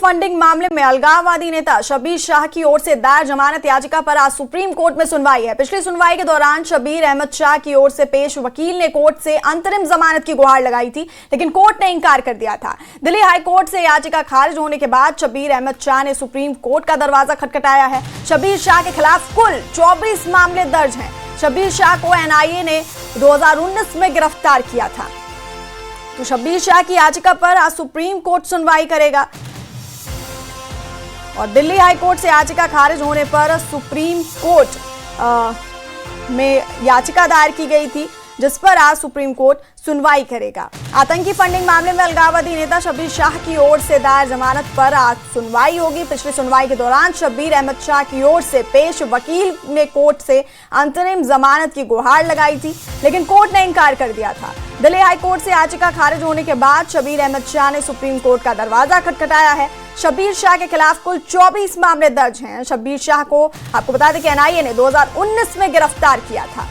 Funding मामले में अलगाववादी नेता शब्बीर शाह की ओर से दायर जमानत याचिका पर आज सुप्रीम कोर्ट में सुनवाई है। पिछली सुनवाई के दौरान शब्बीर अहमद शाह की ओर से पेश वकील ने कोर्ट से अंतरिम जमानत की गुहार लगाई थी, लेकिन कोर्ट ने इंकार कर दिया था। दिल्ली हाई कोर्ट से याचिका खारिज होने के बाद शब्बीर अहमद शाह ने सुप्रीम कोर्ट का दरवाजा खटखटाया है। शब्बीर शाह के खिलाफ कुल 24 मामले दर्ज हैं। शब्बीर शाह को एनआईए ने 2019 में गिरफ्तार किया था। तो शब्बीर शाह की याचिका पर आज सुप्रीम कोर्ट सुनवाई करेगा और दिल्ली हाई कोर्ट से याचिका खारिज होने पर सुप्रीम कोर्ट में याचिका दायर की गई थी, जिस पर आज सुप्रीम कोर्ट सुनवाई करेगा। आतंकी फंडिंग मामले में अलगाववादी नेता शब्बीर शाह की ओर से दायर जमानत पर आज सुनवाई होगी। पिछली सुनवाई के दौरान शब्बीर अहमद शाह की ओर से पेश वकील ने कोर्ट से अंतरिम जमानत की गुहार लगाई थी, लेकिन कोर्ट ने इंकार कर दिया था। दिल्ली हाई कोर्ट से याचिका खारिज होने के बाद शब्बीर अहमद शाह ने सुप्रीम कोर्ट का दरवाजा खटखटाया है। शब्बीर शाह के खिलाफ कुल 24 मामले दर्ज हैं। शब्बीर शाह को आपको बता दें कि एनआईए ने 2019 में गिरफ्तार किया था।